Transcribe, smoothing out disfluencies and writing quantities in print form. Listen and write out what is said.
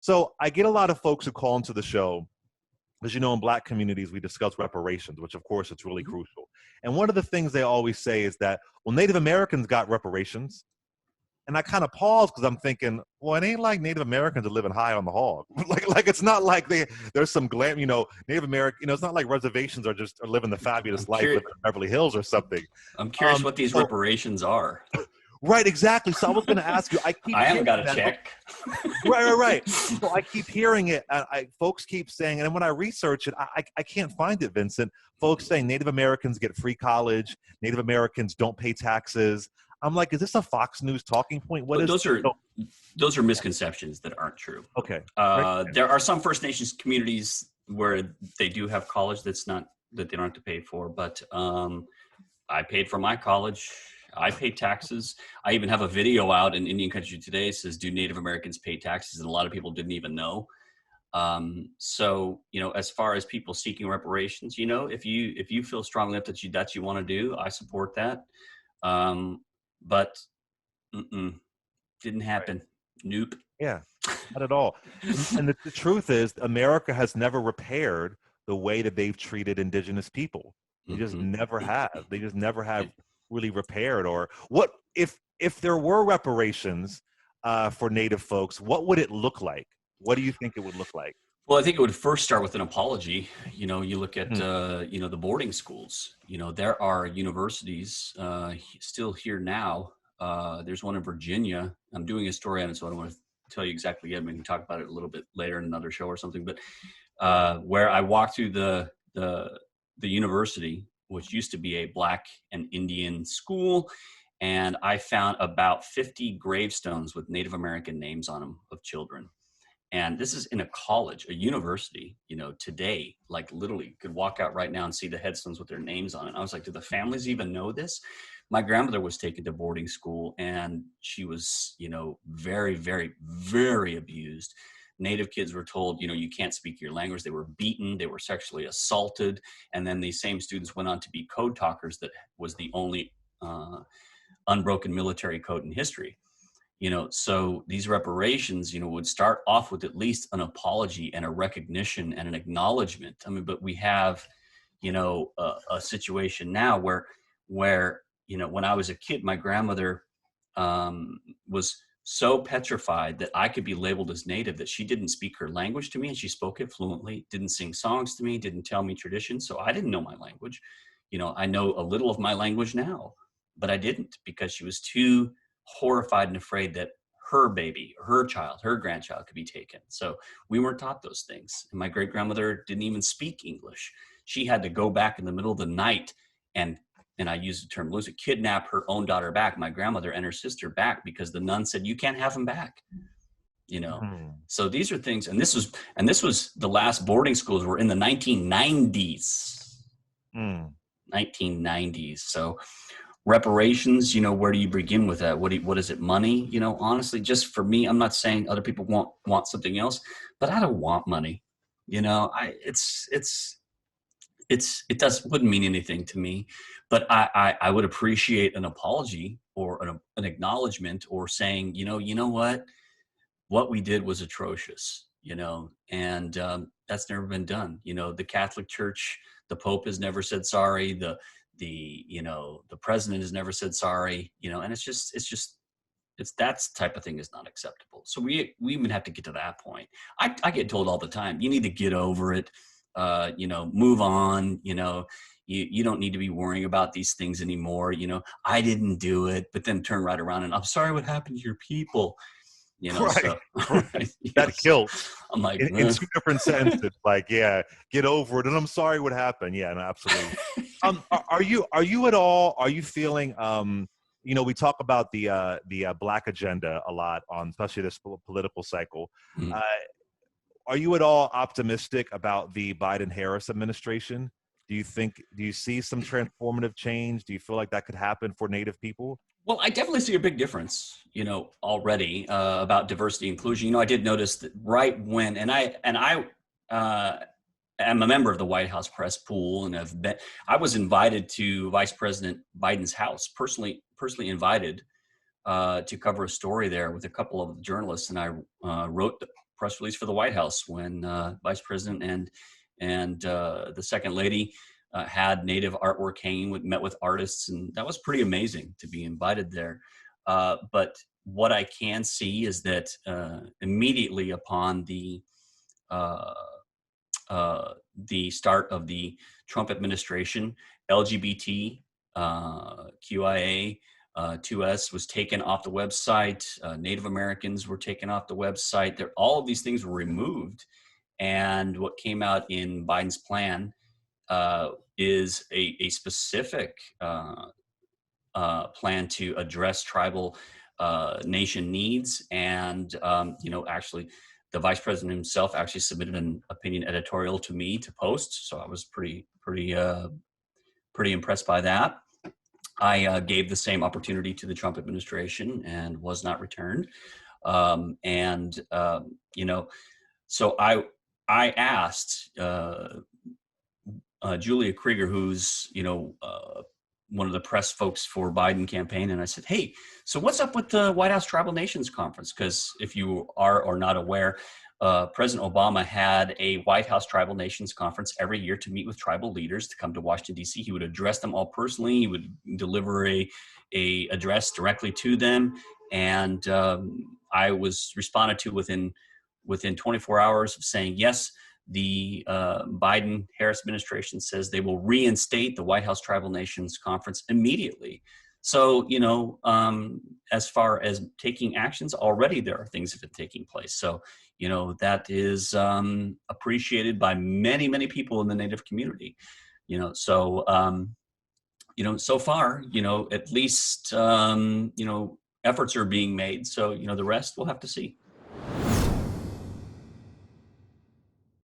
So I get a lot of folks who call into the show, because, in Black communities, we discuss reparations, which of course it's really crucial. And one of the things they always say is that, well, Native Americans got reparations. And I kind of pause because I'm thinking, well, it ain't like Native Americans are living high on the hog. like it's not like there's some glam, Native American, it's not like reservations are living the fabulous life, living in Beverly Hills or something. I'm curious what these reparations are. Right, exactly. So I was going to ask you. I haven't got a check. Right. So I keep hearing it. Folks keep saying, and when I research it, I can't find it, Vincent. Folks saying Native Americans get free college. Native Americans don't pay taxes. I'm like, is this a Fox News talking point? Those are misconceptions that aren't true. Okay. There are some First Nations communities where they do have college that they don't have to pay for, but I paid for my college. I pay taxes. I even have a video out in Indian Country Today that says, do Native Americans pay taxes? And a lot of people didn't even know. So, as far as people seeking reparations, if you feel strongly enough that you want to do, I support that. But didn't happen. Right. Nope. Yeah, not at all. And the truth is, America has never repaired the way that they've treated indigenous people. They just never have. They just never have really repaired. Or what if there were reparations for Native folks? What would it look like? What do you think it would look like? Well, I think it would first start with an apology. You look at, the boarding schools. There are universities still here now. There's one in Virginia. I'm doing a story on it, so I don't want to tell you exactly yet. We can talk about it a little bit later in another show or something. But where I walked through the university, which used to be a Black and Indian school, and I found about 50 gravestones with Native American names on them of children. And this is in a college, a university, today, like literally could walk out right now and see the headstones with their names on it. And I was like, do the families even know this? My grandmother was taken to boarding school and she was, very, very, very abused. Native kids were told, you can't speak your language. They were beaten. They were sexually assaulted. And then these same students went on to be code talkers. That was the only unbroken military code in history. So these reparations, would start off with at least an apology and a recognition and an acknowledgement. But we have, a situation now where, when I was a kid, my grandmother was so petrified that I could be labeled as Native that she didn't speak her language to me, and she spoke it fluently, didn't sing songs to me, didn't tell me traditions. So I didn't know my language. I know a little of my language now, but I didn't, because she was too horrified and afraid that her baby, her child, her grandchild could be taken. So we weren't taught those things. And my great grandmother didn't even speak English. She had to go back in the middle of the night and I use the term loosely, kidnap her own daughter back, my grandmother and her sister back, because the nun said, you can't have them back. So these are things, and this was the last boarding schools were in the 1990s. 1990s. So reparations, where do you begin with that? What is it? Money? Honestly, just for me, I'm not saying other people want something else, but I don't want money. It wouldn't mean anything to me, but I would appreciate an apology or an acknowledgement, or saying, you know what we did was atrocious, and that's never been done. The Catholic Church, the Pope has never said sorry. The president has never said sorry, and it's that type of thing is not acceptable. So we even have to get to that point. I get told all the time, you need to get over it, move on, you don't need to be worrying about these things anymore. I didn't do it, but then turn right around and I'm sorry what happened to your people. Right. So, that guilt. I'm like, in 2 different sentences, like, yeah, get over it. And I'm sorry what happened. Yeah, no, absolutely. Are you at all, are you feeling, we talk about the Black agenda a lot on, especially this political cycle. Are you at all optimistic about the Biden-Harris administration? Do you see some transformative change? Do you feel like that could happen for Native people? Well, I definitely see a big difference, already about diversity inclusion. I did notice that right when, and I am a member of the White House press pool, and I was invited to Vice President Biden's house, personally invited to cover a story there with a couple of journalists, and I wrote press release for the White House when Vice President and the Second Lady had Native artwork hanging, met with artists, and that was pretty amazing to be invited there. But what I can see is that immediately upon uh, the start of the Trump administration, LGBT, QIA, 2S was taken off the website. Native Americans were taken off the website. There, all of these things were removed. And what came out in Biden's plan is a specific plan to address tribal nation needs. And, actually, the vice president himself actually submitted an opinion editorial to me to post. So I was pretty impressed by that. I gave the same opportunity to the Trump administration and was not returned. So I asked Julia Krieger, who's one of the press folks for Biden campaign, and I said, "Hey, so what's up with the White House Tribal Nations Conference?" Because if you are or not aware, President Obama had a White House Tribal Nations Conference every year to meet with tribal leaders to come to Washington, D.C. He would address them all personally. He would deliver a address directly to them, and I was responded to within 24 hours of saying yes. The Biden-Harris administration says they will reinstate the White House Tribal Nations Conference immediately. So, as far as taking actions, already there are things that are taking place. So, that is appreciated by many, many people in the Native community. So far, at least, efforts are being made. So, the rest we'll have to see.